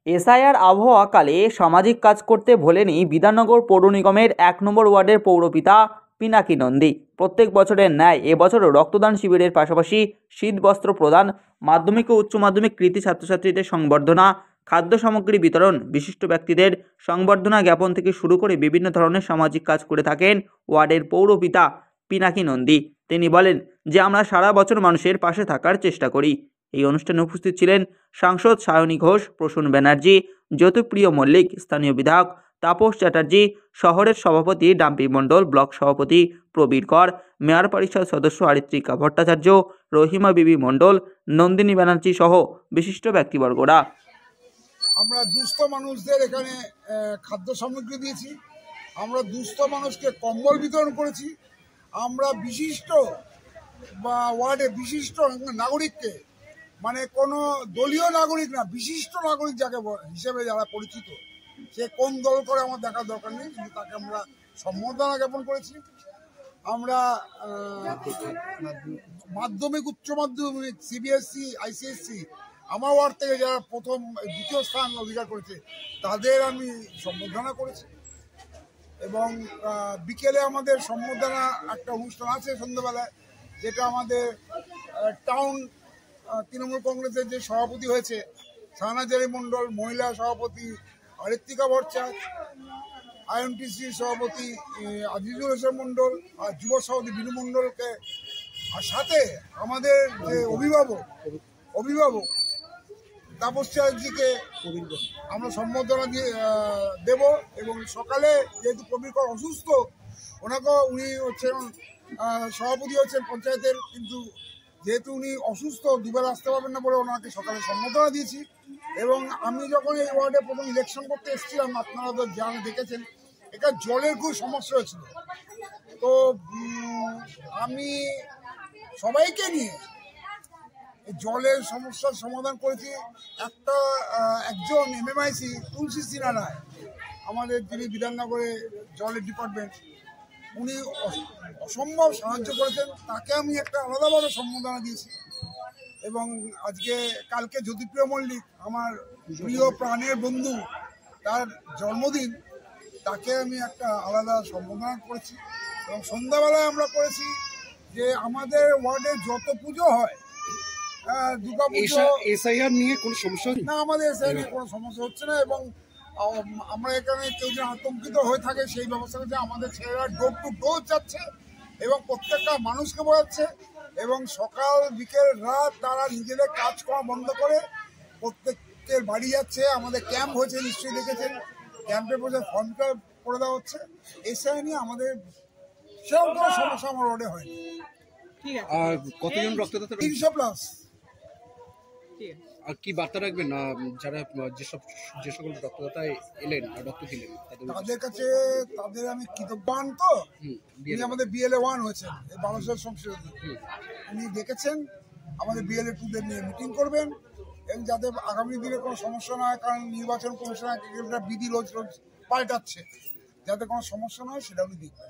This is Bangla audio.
এসআইআর আবহাওয়াকালে সামাজিক কাজ করতে ভোলেনি বিধাননগর পৌর নিগমের ১ নম্বর ওয়ার্ডের পৌরপিতা পিনাকি নন্দী। প্রত্যেক বছরের ন্যায় এবছরও রক্তদান শিবিরের পাশাপাশি শীতবস্ত্র প্রদান, মাধ্যমিক ও উচ্চ মাধ্যমিক কৃতী ছাত্রছাত্রীদের সংবর্ধনা, খাদ্য সামগ্রী বিতরণ, বিশিষ্ট ব্যক্তিদের সংবর্ধনা জ্ঞাপন থেকে শুরু করে বিভিন্ন ধরনের সামাজিক কাজ করে থাকেন ওয়ার্ডের পৌরপিতা পিনাকি নন্দী। তিনি বলেন যে আমরা সারা বছর মানুষের পাশে থাকার চেষ্টা করি। এই অনুষ্ঠানে উপস্থিত ছিলেন সাংসদ সায়নী ঘোষ, প্রসূন ব্যানার্জি, জ্যোতিপ্রিয় মল্লিক, স্থানীয় বিধায়ক তাপস চ্যাটার্জি, শহরের সভাপতি ডাম্পি মণ্ডল, ব্লক সভাপতি প্রবীর কর, মেয়র পরিষদ সদস্য আরিত্রিকা ভট্টাচার্য, রহিমা বিবি মণ্ডল, নন্দিনী ব্যানার্জি সহ বিশিষ্ট ব্যক্তিবর্গরা। আমরা দুস্থ মানুষদের এখানে খাদ্য সামগ্রী দিয়েছি, আমরা দুস্থ মানুষকে কম্বল বিতরণ করেছি, আমরা বিশিষ্ট বা ওয়ার্ডে বিশিষ্ট নাগরিককে, মানে কোনো দলীয় নাগরিক না, বিশিষ্ট নাগরিক যাকে হিসেবে যারা পরিচিত, সে কোন দল করে আমার দেখার দরকার নেই, কিন্তু তাকে আমরা সম্বর্ধনা জ্ঞাপন করেছি। আমরা মাধ্যমিক, উচ্চ মাধ্যমিক, সিবিএসসি, আইসিএসসি আমার ওয়ার্ড থেকে যারা প্রথম দ্বিতীয় স্থান অধিকার করেছে তাদের আমি সম্বর্ধনা করেছি। এবং বিকেলে আমাদের সম্বর্ধনা একটা অনুষ্ঠান আছে সন্ধ্যাবেলায়, যেটা আমাদের টাউন তৃণমূল কংগ্রেসের যে সভাপতি হয়েছে শাহনাজারি মণ্ডল, মহিলা সভাপতি আরিত্রিকা ভট্টাচার্য, আইএনটিসি সভাপতি আজিজুল হোসেন মণ্ডল আর যুব সভাপতি বিনু মণ্ডলকে, আর সাথে আমাদের যে অভিভাবক তাপস চ্যাটার্জিকে আমরা সম্বর্ধনা দেব। এবং সকালে যেহেতু প্রবীর কর অসুস্থ, উনি হচ্ছেন সভাপতি হচ্ছেন পঞ্চায়েতের, কিন্তু যেহেতু উনি অসুস্থ দুবেলা আসতে পারবেন না বলে ওনাকে সকালে সম্বর্ধনা দিয়েছি। এবং আমি যখন এই ওয়ার্ডে প্রথম ইলেকশন করতে এসেছিলাম, আপনারা তো দেখেছেন এখানে জলের খুব সমস্যা হয়েছিল, তো আমি সবাইকে নিয়ে জলের সমস্যার সমাধান করেছি। একজন এমএমআইসি তুলসী সিনহা রায়, আমাদের যিনি বিধাননগরে জলের ডিপার্টমেন্ট, উনি অসম্ভব সাহায্য করেছেন, তাকে আমি একটা আলাদাভাবে সম্বর্ধনা দিয়েছি। এবং কালকে জ্যোতিপ্রিয় মল্লিক, আমার প্রিয় প্রাণের বন্ধু, তার জন্মদিন, তাকে আমি একটা আলাদা সম্বর্ধনা করেছি। এবং সন্ধ্যাবেলায় আমরা করেছি যে আমাদের ওয়ার্ডে যত পুজো হয়, দুর্গা পুজো, এসআইআর নিয়ে কোনো সমস্যা না, আমাদের এসআইআর নিয়ে কোনো সমস্যা হচ্ছে না। এবং আমরা এখানে কেউ যেন আতঙ্কিত হয়ে থাকে সেই ব্যবস্থা করছে। আমাদের ছেলেরা ডোর টু ডোর যাচ্ছে এবং প্রত্যেকটা মানুষকে বোঝাচ্ছে, এবং সকাল বিকেল রাত তারা নিজেদের কাজ করা বন্ধ করে প্রত্যেকের বাড়ি যাচ্ছে। আমাদের ক্যাম্প হয়েছে, নিশ্চয়ই দেখেছেন, ক্যাম্পে বসে ফর্ম ফিল আপ করে দেওয়া হচ্ছে। এসআইআর নিয়ে আমাদের সেরকম কোনো সমস্যা আমার রোডে হয়নি। আর কতজন রক্তদাতা? 300+। আর কি বার্তা রাখবেন যারা যে সকল রক্তদাতা এলেন আর রক্ত দিলেন তাদের কাছে? তাদের আমি কৃতজ্ঞান। তো উনি আমাদের বিএলএ 1 হয়েছেন, এই বালেশ্বর সংসদে উনি দেখেছেন, আমাদের বিএলএ 2দের নিয়ে মিটিং করবেন, এবং যাতে আগামী দিনে কোনো সমস্যা না হয়, কারণ নির্বাচন কমিশন বিধি রোজ রোজ পাল্টাচ্ছে, যাতে কোনো সমস্যা না হয় সেটা উনি দেখবেন।